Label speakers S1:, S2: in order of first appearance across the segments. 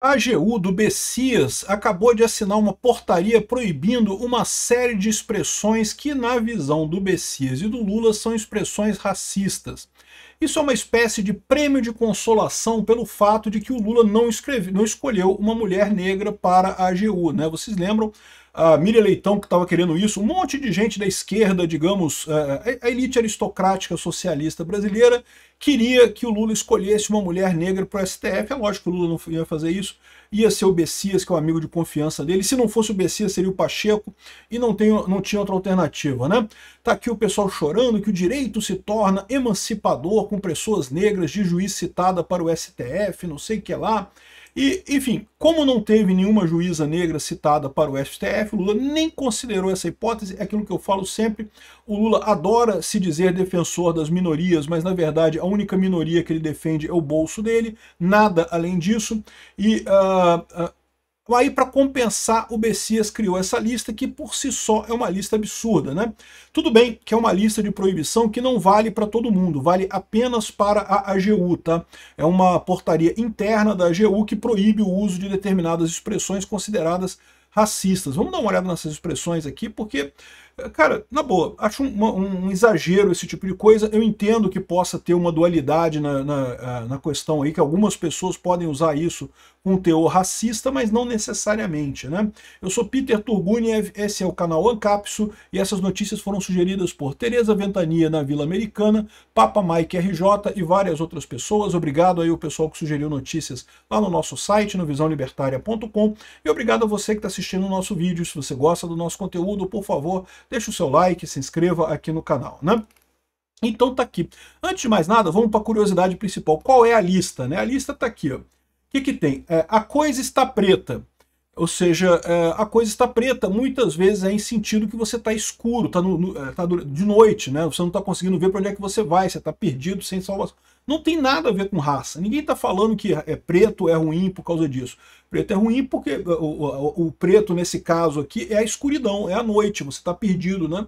S1: A AGU do Bessias acabou de assinar uma portaria proibindo uma série de expressões que, na visão do Bessias e do Lula, são expressões racistas. Isso é uma espécie de prêmio de consolação pelo fato de que o Lula não escolheu uma mulher negra para a AGU, né? Vocês lembram? A Miriam Leitão que estava querendo isso, um monte de gente da esquerda, digamos, a elite aristocrática socialista brasileira, queria que o Lula escolhesse uma mulher negra para o STF. É lógico que o Lula não ia fazer isso, ia ser o Bessias, que é o amigo de confiança dele. Se não fosse o Bessias, seria o Pacheco, e não tinha outra alternativa, né? Tá aqui o pessoal chorando que o direito se torna emancipador com pessoas negras de juiz citada para o STF, não sei o que lá. E, enfim, como não teve nenhuma juíza negra citada para o STF, o Lula nem considerou essa hipótese. É aquilo que eu falo sempre, o Lula adora se dizer defensor das minorias, mas na verdade a única minoria que ele defende é o bolso dele, nada além disso. E aí, para compensar, o Bessias criou essa lista que por si só é uma lista absurda, né? Tudo bem que é uma lista de proibição que não vale para todo mundo, vale apenas para a AGU, tá? É uma portaria interna da AGU que proíbe o uso de determinadas expressões consideradas racistas. Vamos dar uma olhada nessas expressões aqui, porque, cara, na boa, acho um exagero esse tipo de coisa. Eu entendo que possa ter uma dualidade na questão aí, que algumas pessoas podem usar isso com teor racista, mas não necessariamente, né? Eu sou Peter Turguniev, esse é o canal Ancapso, e essas notícias foram sugeridas por Tereza Ventania na Vila Americana, Papa Mike RJ e várias outras pessoas. Obrigado aí o pessoal que sugeriu notícias lá no nosso site, no visãolibertaria.com, e obrigado a você que está assistindo o nosso vídeo. Se você gosta do nosso conteúdo, por favor, deixe o seu like, se inscreva aqui no canal, né? Então tá aqui. Antes de mais nada, vamos para a curiosidade principal. Qual é a lista, né? A lista tá aqui, ó. O que tem? A coisa está preta. Ou seja, a coisa está preta muitas vezes é em sentido que você está escuro, está tá de noite, né? Você não está conseguindo ver para onde é que você vai, você está perdido, sem salvação. Não tem nada a ver com raça. Ninguém está falando que preto é ruim por causa disso. Preto é ruim porque o preto, nesse caso aqui, é a escuridão, é a noite, você está perdido, né?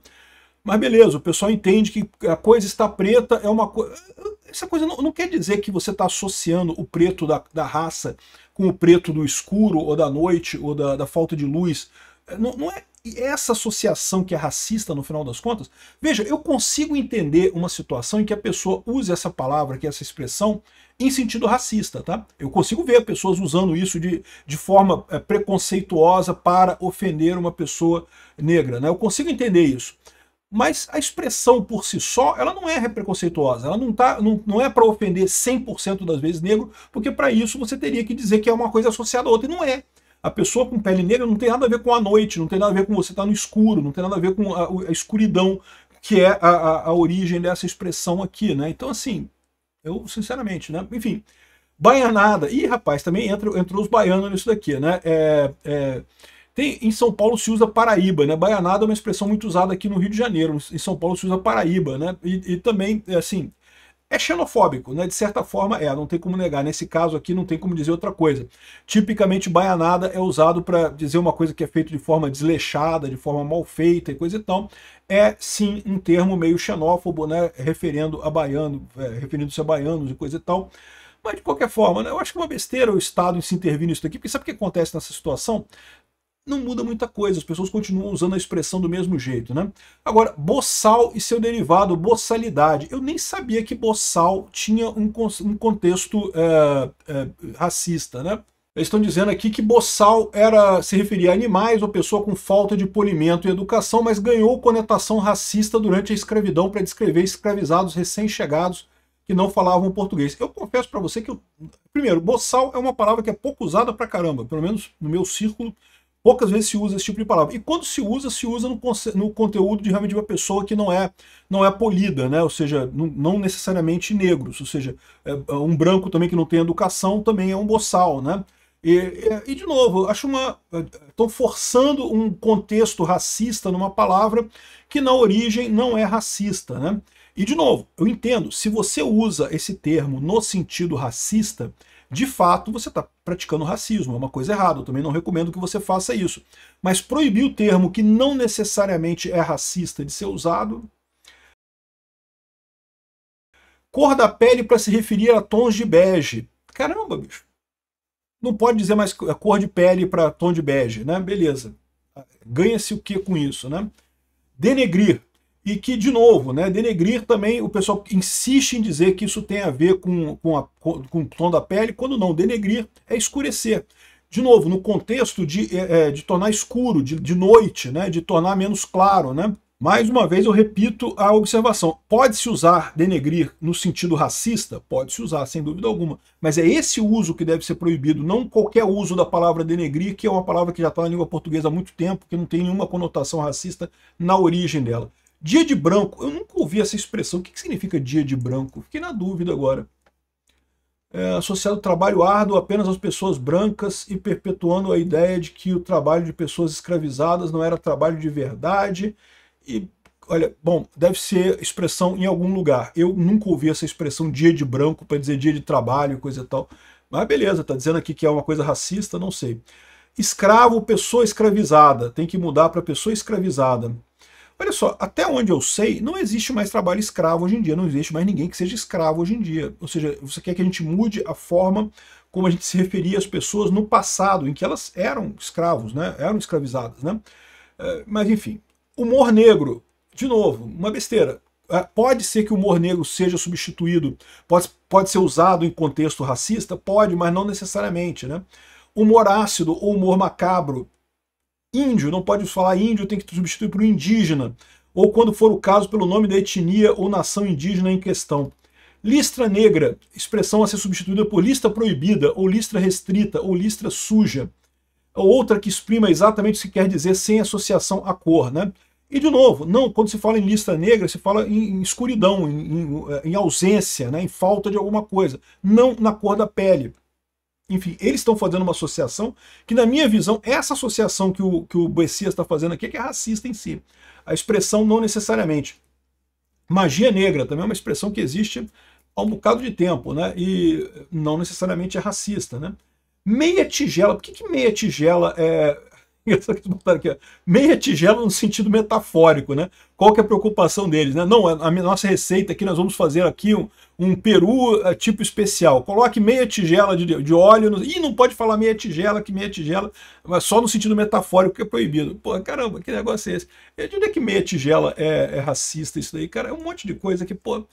S1: Mas beleza, o pessoal entende que a coisa está preta é uma coisa... Essa coisa não quer dizer que você está associando o preto da raça com o preto do escuro, ou da noite, ou da falta de luz. Não é essa associação que é racista no final das contas. Veja, eu consigo entender uma situação em que a pessoa use essa palavra, que é essa expressão, em sentido racista, tá? Eu consigo ver pessoas usando isso de forma preconceituosa para ofender uma pessoa negra, né? Eu consigo entender isso. Mas a expressão por si só, ela não é preconceituosa, ela não é para ofender 100% das vezes negro, porque para isso você teria que dizer que é uma coisa associada a outra, e não é. A pessoa com pele negra não tem nada a ver com a noite, não tem nada a ver com você estar no escuro, não tem nada a ver com a escuridão, que é a origem dessa expressão aqui, né? Então, assim, eu, sinceramente, né? Enfim, baianada. Ih, rapaz, também entrou os baianos nisso daqui, né? Em São Paulo se usa Paraíba, né? Baianada é uma expressão muito usada aqui no Rio de Janeiro. Em São Paulo se usa Paraíba, né? E também, assim, é xenofóbico, né? De certa forma não tem como negar. Nesse caso aqui não tem como dizer outra coisa. Tipicamente baianada é usado para dizer uma coisa que é feita de forma desleixada, de forma mal feita e coisa e tal. É sim um termo meio xenófobo, né? Referindo a baiano, referindo-se a baianos e coisa e tal. Mas de qualquer forma, né? Eu acho que é uma besteira o Estado em se intervir nisso daqui, porque sabe o que acontece nessa situação? Não muda muita coisa, as pessoas continuam usando a expressão do mesmo jeito, né? Agora, boçal e seu derivado, boçalidade. Eu nem sabia que boçal tinha um contexto racista, né? Eles estão dizendo aqui que boçal se referia a animais ou pessoa com falta de polimento e educação, mas ganhou conotação racista durante a escravidão para descrever escravizados recém-chegados que não falavam português. Eu confesso para você que, primeiro, boçal é uma palavra que é pouco usada pra caramba, pelo menos no meu círculo. Poucas vezes se usa esse tipo de palavra. E quando se usa no conteúdo de realmente uma pessoa que não é polida, né? Ou seja, não necessariamente negros. Ou seja, um branco também que não tem educação também é um boçal, né? E de novo, acho estão forçando um contexto racista numa palavra que na origem não é racista, né? E de novo, eu entendo, se você usa esse termo no sentido racista, de fato você está praticando racismo, é uma coisa errada, eu também não recomendo que você faça isso. Mas proibir o termo que não necessariamente é racista de ser usado. Cor da pele para se referir a tons de bege. Caramba, bicho. não pode dizer mais cor de pele para tom de bege, né? Beleza. Ganha-se o que com isso, né? Denegrir. E que, de novo, né, denegrir também, o pessoal insiste em dizer que isso tem a ver com o tom da pele, quando não, denegrir é escurecer. De novo, no contexto de tornar escuro, de noite, né, de tornar menos claro, né? Mais uma vez eu repito a observação. Pode-se usar denegrir no sentido racista? Pode-se usar, sem dúvida alguma. Mas é esse uso que deve ser proibido, não qualquer uso da palavra denegrir, que é uma palavra que já está na língua portuguesa há muito tempo, que não tem nenhuma conotação racista na origem dela. Dia de branco, eu nunca ouvi essa expressão. O que significa dia de branco? Fiquei na dúvida agora. Associado ao trabalho árduo apenas às pessoas brancas e perpetuando a ideia de que o trabalho de pessoas escravizadas não era trabalho de verdade. E, olha, bom, deve ser expressão em algum lugar. Eu nunca ouvi essa expressão dia de branco para dizer dia de trabalho, coisa e tal. Mas beleza, tá dizendo aqui que é uma coisa racista, não sei. Escravo, pessoa escravizada. Tem que mudar para pessoa escravizada. Olha só, até onde eu sei, não existe mais trabalho escravo hoje em dia, não existe mais ninguém que seja escravo hoje em dia. Ou seja, você quer que a gente mude a forma como a gente se referia às pessoas no passado, em que elas eram escravos, né? Eram escravizadas, né? Mas enfim, humor negro, de novo, uma besteira. Pode ser que o humor negro seja substituído, pode ser usado em contexto racista? Pode, mas não necessariamente, né? Humor ácido ou humor macabro. Índio, não pode falar índio, tem que substituir por indígena, ou quando for o caso, pelo nome da etnia ou nação indígena em questão. Listra negra, expressão a ser substituída por lista proibida, ou listra restrita, ou listra suja. Outra que exprima exatamente o que quer dizer sem associação à cor, né? E, de novo, não, quando se fala em lista negra, se fala em escuridão, em ausência, né? Em falta de alguma coisa, não na cor da pele. Enfim, eles estão fazendo uma associação que, na minha visão, essa associação que o Bessias está fazendo aqui é que é racista em si. A expressão não necessariamente. Magia negra também é uma expressão que existe há um bocado de tempo, né? E não necessariamente é racista, né? Meia tigela, por que meia tigela é... Aqui, meia tigela no sentido metafórico, né? Qual que é a preocupação deles, né? Não, a nossa receita aqui, nós vamos fazer aqui um peru tipo especial. Coloque meia tigela de óleo. Ih, não pode falar meia tigela, mas só no sentido metafórico que é proibido. Pô, caramba, que negócio é esse? De onde é que meia tigela é racista isso daí? Cara, é um monte de coisa que, pô...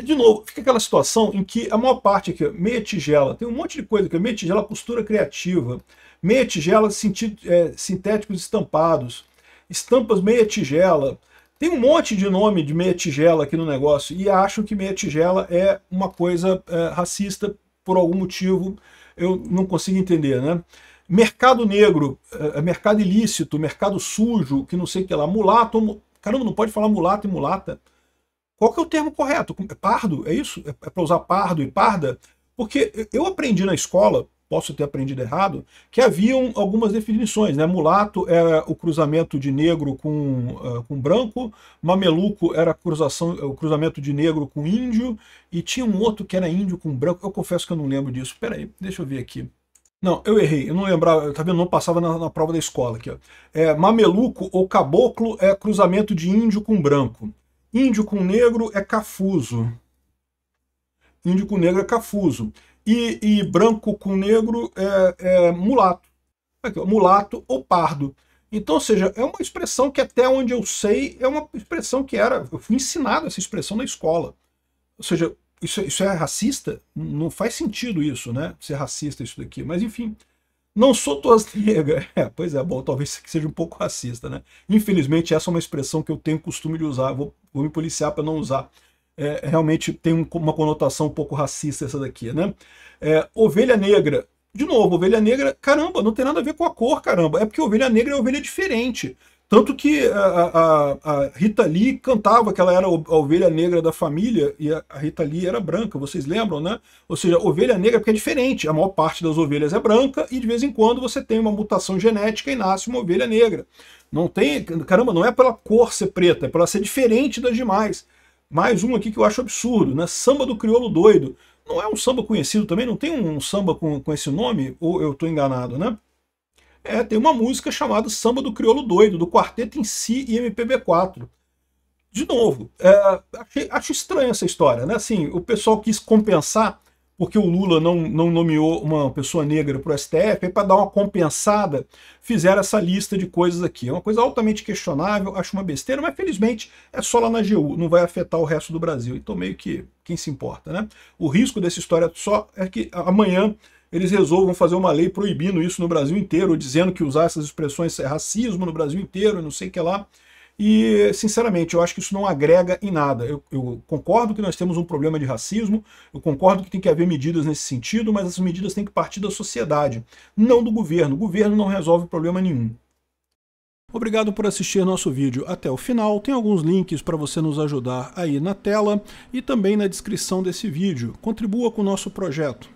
S1: De novo, fica aquela situação em que a maior parte aqui, meia tigela, tem um monte de coisa aqui, meia tigela costura criativa, meia tigela sintéticos estampados, estampas meia tigela, tem um monte de nome de meia tigela aqui no negócio e acham que meia tigela é uma coisa racista por algum motivo, eu não consigo entender, né? Mercado negro, mercado ilícito, mercado sujo, que não sei o que lá, mulato, caramba, não pode falar mulato e mulata. Qual que é o termo correto? Pardo? É isso? É para usar pardo e parda? Porque eu aprendi na escola, posso ter aprendido errado, que haviam algumas definições, né? Mulato era o cruzamento de negro com branco, mameluco era o cruzamento de negro com índio, e tinha um outro que era índio com branco. Eu confesso que eu não lembro disso. Peraí, deixa eu ver aqui. Não, eu errei, eu não lembrava, tá vendo? Não passava na prova da escola aqui, ó. Mameluco ou caboclo é cruzamento de índio com branco. Índio com negro é cafuso. Índio com negro é cafuso. E branco com negro é mulato. Aqui, ó, mulato ou pardo. Então, ou seja, é uma expressão que até onde eu sei, é uma expressão que era... Eu fui ensinado essa expressão na escola. Ou seja, isso é racista? Não faz sentido isso, né? Ser racista isso daqui. Mas, enfim... Não sou tos negra. Pois é, bom, talvez seja um pouco racista, né? Infelizmente, essa é uma expressão que eu tenho costume de usar. Vou me policiar para não usar. Realmente tem uma conotação um pouco racista essa daqui, né? Ovelha negra. De novo, ovelha negra, caramba, não tem nada a ver com a cor, caramba. É porque ovelha negra é ovelha diferente. Tanto que a Rita Lee cantava que ela era a ovelha negra da família e a Rita Lee era branca, vocês lembram, né? Ou seja, ovelha negra porque é diferente, a maior parte das ovelhas é branca e de vez em quando você tem uma mutação genética e nasce uma ovelha negra. Não tem, caramba, não é pela cor ser preta, é pela ser diferente das demais. Mais um aqui que eu acho absurdo, né? Samba do Crioulo Doido. Não é um samba conhecido também? Não tem um samba com esse nome? Ou eu estou enganado, né? Tem uma música chamada Samba do Crioulo Doido, do Quarteto em Si e MPB4. De novo, acho estranha essa história, né? Assim, o pessoal quis compensar porque o Lula não nomeou uma pessoa negra para o STF, aí para dar uma compensada, fizeram essa lista de coisas aqui. É uma coisa altamente questionável, acho uma besteira, mas felizmente é só lá na AGU, não vai afetar o resto do Brasil. Então meio que quem se importa, né? O risco dessa história só é que amanhã eles resolvam fazer uma lei proibindo isso no Brasil inteiro, dizendo que usar essas expressões é racismo no Brasil inteiro, não sei o que lá. E, sinceramente, eu acho que isso não agrega em nada. Eu concordo que nós temos um problema de racismo, eu concordo que tem que haver medidas nesse sentido, mas essas medidas têm que partir da sociedade, não do governo. O governo não resolve problema nenhum. Obrigado por assistir nosso vídeo até o final. Tem alguns links para você nos ajudar aí na tela e também na descrição desse vídeo. Contribua com o nosso projeto.